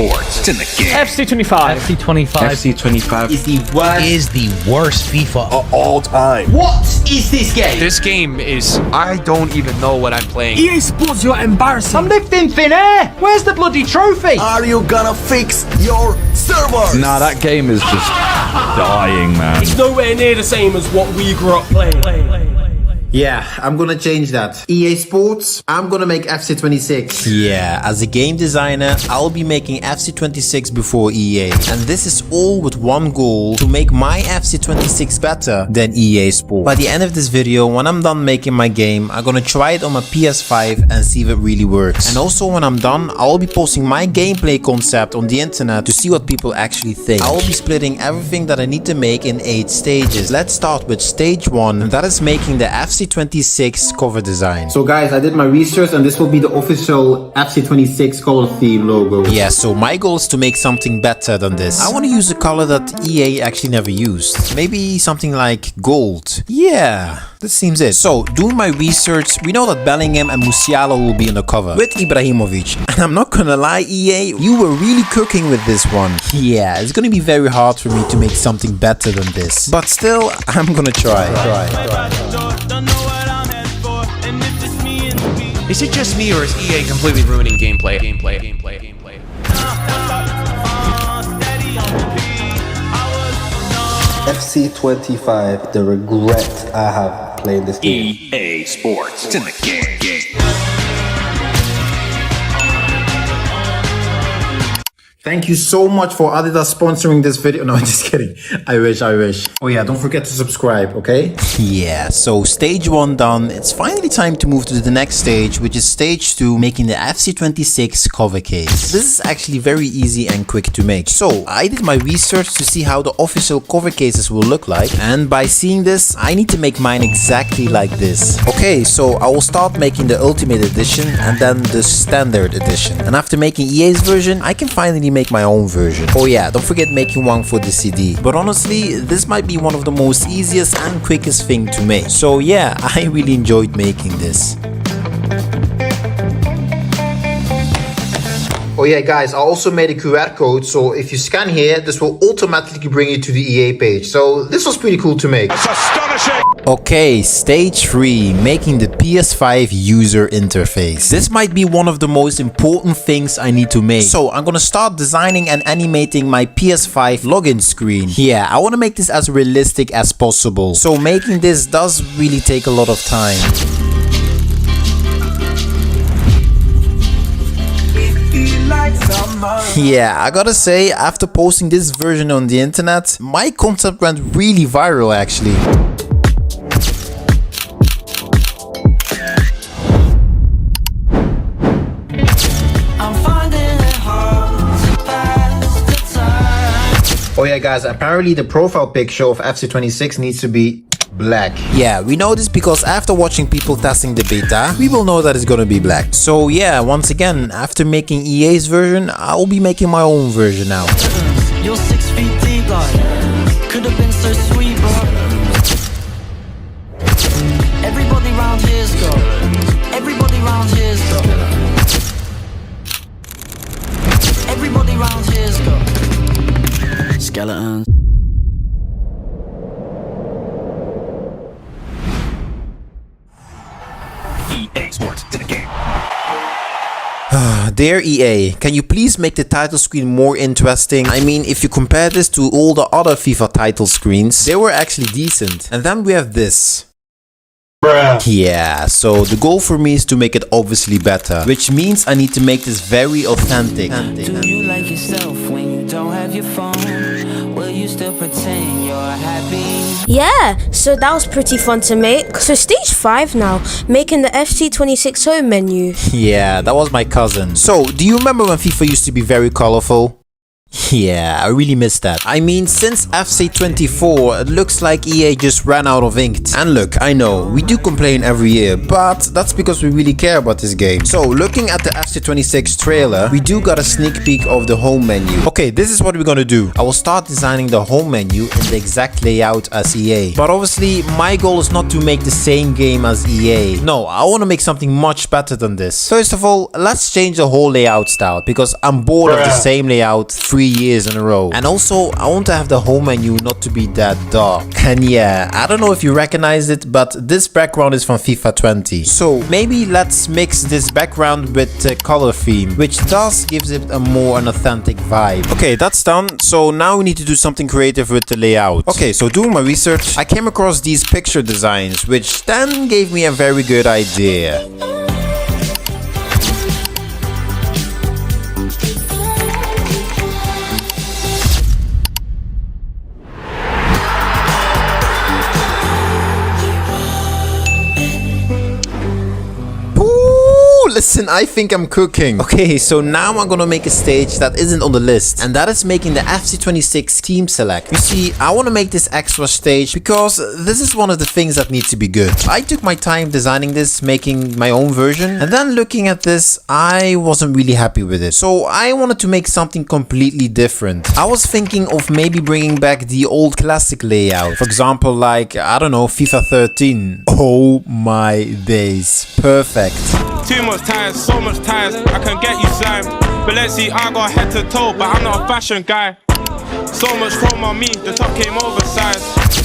Sports. It's in the game. FC25. FC25 FC25 is the worst FIFA of all time. What is this game? This game is... I don't even know what I'm playing. EA Sports, you're embarrassing. I'm lifting thin air. Where's the bloody trophy? Are you gonna fix your servers? Nah, that game is just dying, man. It's nowhere near the same as what we grew up playing. Yeah, I'm gonna change that. EA Sports, I'm gonna make FC26. Yeah, as a game designer, I'll be making FC26 before EA. And this is all with one goal, to make my FC26 better than EA Sports. By the end of this video, when I'm done making my game, I'm gonna try it on my PS5 and see if it really works. And also when I'm done, I'll be posting my gameplay concept on the internet to see what people actually think. I'll be splitting everything that I need to make in 8 stages. Let's start with stage 1, and that is making the FC26 cover design. So guys, I did my research and this will be the official FC26 color theme logo. Yeah, so my goal is to make something better than this. I want to use a color that EA actually never used. Maybe something like gold. Yeah, this seems it. So, doing my research, we know that Bellingham and Musiala will be on the cover with Ibrahimovic. And I'm not gonna lie, EA, you were really cooking with this one. Yeah, it's gonna be very hard for me to make something better than this. But still, I'm gonna try. Is it just me or is EA completely ruining gameplay? FC25, the regret I have playing this game. EA Sports. It's in the game. Thank you so much for Adidas sponsoring this video. No, just kidding. I wish. Oh yeah, don't forget to subscribe, okay? Yeah, so stage 1 done. It's finally time to move to the next stage, which is stage 2, making the FC26 cover case. This is actually very easy and quick to make. So, I did my research to see how the official cover cases will look like, and by seeing this, I need to make mine exactly like this. Okay, so I will start making the Ultimate Edition and then the Standard Edition. And after making EA's version, I can finally make my own version. Oh yeah, don't forget making one for the CD. But honestly, this might be one of the most easiest and quickest thing to make. So yeah, I really enjoyed making this. Oh yeah guys, I also made a QR code, so if you scan here, this will automatically bring you to the EA page. So this was pretty cool to make. That's astonishing! Okay, stage 3, making the PS5 user interface. This might be one of the most important things I need to make. So I'm gonna start designing and animating my PS5 login screen. Yeah, I wanna make this as realistic as possible. So making this does really take a lot of time. Yeah, I gotta say, after posting this version on the internet, my concept went really viral actually. Oh yeah guys, apparently the profile picture of FC26 needs to be black. Yeah, we know this because after watching people testing the beta, we will know that it's gonna be black. So yeah, once again, after making EA's version, I will be making my own version now. You're 6 feet deep, like could have been so sweet, bro. Everybody round here's got. Everybody round here's got. Everybody round here's got. Skeletons. EA Sports. It's in the game. Dear EA, can you please make the title screen more interesting? I mean, if you compare this to all the other FIFA title screens, they were actually decent. And then we have this. Bruh. Yeah, so the goal for me is to make it obviously better, which means I need to make this very authentic. Do you like yourself when you don't have your phone? Will you still pretend you're happy? Yeah, so that was pretty fun to make. So stage 5 now, making the FC26 home menu. Yeah, that was my cousin. So, do you remember when FIFA used to be very colorful? Yeah, I really missed that. I mean, since FC 24, it looks like EA just ran out of ink. And look, I know, we do complain every year, but that's because we really care about this game. So, looking at the FC 26 trailer, we do got a sneak peek of the home menu. Okay, this is what we're gonna do. I will start designing the home menu in the exact layout as EA. But obviously, my goal is not to make the same game as EA. No, I want to make something much better than this. First of all, let's change the whole layout style, because I'm bored of the same layout 3 years in a row. And also, I want to have the home menu not to be that dark. And yeah, I don't know if you recognize it, but this background is from FIFA 20. So maybe let's mix this background with the color theme, which thus gives it a more an authentic vibe. Okay, that's done. So now we need to do something creative with the layout. Okay, so doing my research, I came across these picture designs, which then gave me a very good idea. Listen, I think I'm cooking. Okay, so now I'm gonna make a stage that isn't on the list, and that is making the FC 26 team select. You see, I want to make this extra stage because this is one of the things that needs to be good. I took my time designing this, making my own version, and then looking at this, I wasn't really happy with it. So I wanted to make something completely different. I was thinking of maybe bringing back the old classic layout. For example, like, I don't know, FIFA 13. Oh my days. Perfect. Too much tires, so much tires, I can get you slime. But let's see, I got head to toe, but I'm not a fashion guy. So much chrome on me, the top came oversized.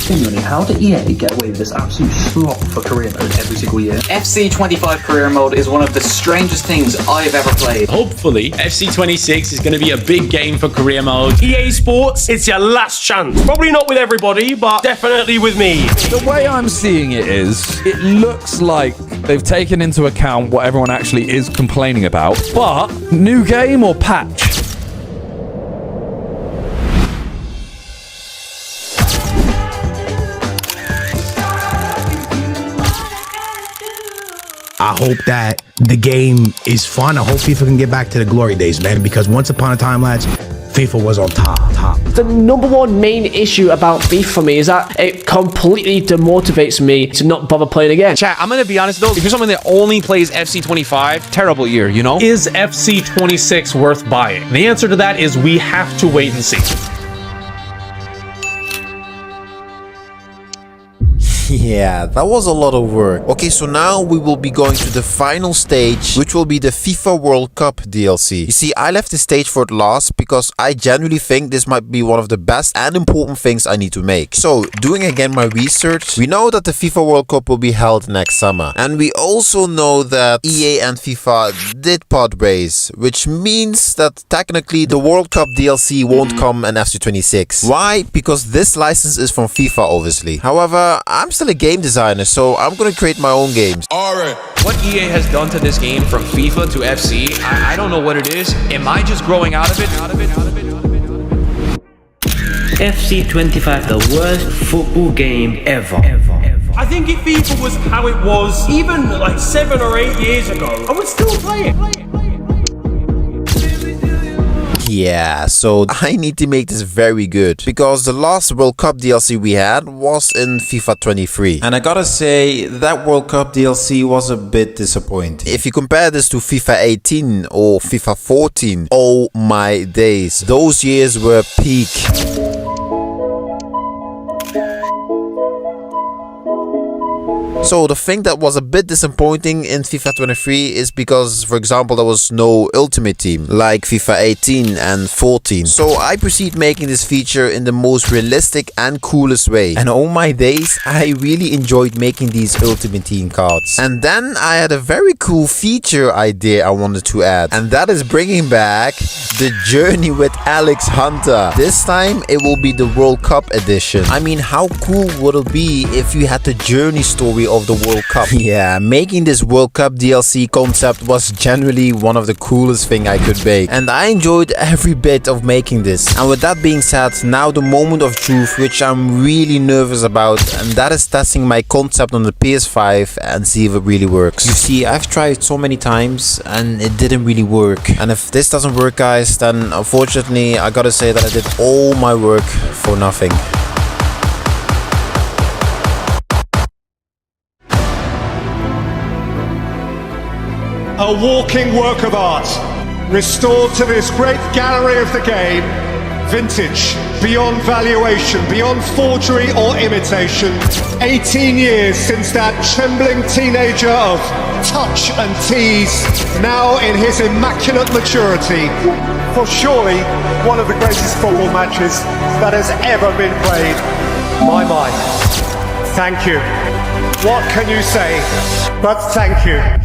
Genuinely, how did EA get away with this absolute slop for career mode every single year? FC 25 career mode is one of the strangest things I've ever played. Hopefully, FC 26 is going to be a big game for career mode. EA Sports, it's your last chance. Probably not with everybody, but definitely with me. The way I'm seeing it is, it looks like they've taken into account what everyone actually is complaining about, but new game or patch? I hope that the game is fun. I hope FIFA can get back to the glory days, man, because once upon a time, lads, FIFA was on top. The number one main issue about FIFA for me is that it completely demotivates me to not bother playing again. Chat, I'm gonna be honest though, if you're someone that only plays FC 25, terrible year, you know? Is FC 26 worth buying? The answer to that is we have to wait and see. Yeah, that was a lot of work. Okay, so now we will be going to the final stage, which will be the FIFA World Cup DLC. You see, I left this stage for last because I genuinely think this might be one of the best and important things I need to make. So, doing again my research, we know that the FIFA World Cup will be held next summer. And we also know that EA and FIFA did pod race, which means that technically the World Cup DLC won't come in FC 26. Why? Because this license is from FIFA, obviously. However, I'm still a game designer, so I'm gonna create my own games. Alright. What EA has done to this game from FIFA to FC, I don't know what it is. Am I just growing out of it? FC 25, the worst football game ever. I think if FIFA was how it was even like 7 or 8 years ago, I would still play it. Yeah, so I need to make this very good because the last World Cup DLC we had was in FIFA 23. And I gotta say, that World Cup DLC was a bit disappointing. If you compare this to FIFA 18 or FIFA 14, oh my days, those years were peak. So the thing that was a bit disappointing in FIFA 23 is because, for example, there was no Ultimate Team like FIFA 18 and 14. So I proceed making this feature in the most realistic and coolest way. And oh my days, I really enjoyed making these Ultimate Team cards. And then I had a very cool feature idea I wanted to add. And that is bringing back The Journey with Alex Hunter. This time it will be the World Cup edition. I mean, how cool would it be if you had the journey story of the World Cup? Yeah, making this World Cup DLC concept was generally one of the coolest thing I could make, and I enjoyed every bit of making this. And with that being said, now the moment of truth, which I'm really nervous about, and that is testing my concept on the PS5 and see if it really works. You see, I've tried so many times and it didn't really work. And if this doesn't work, guys, then unfortunately I gotta say that I did all my work for nothing. A walking work of art, restored to this great gallery of the game. Vintage, beyond valuation, beyond forgery or imitation. 18 years since that trembling teenager of touch and tease, now in his immaculate maturity. For surely one of the greatest football matches that has ever been played. My. Thank you. What can you say but thank you?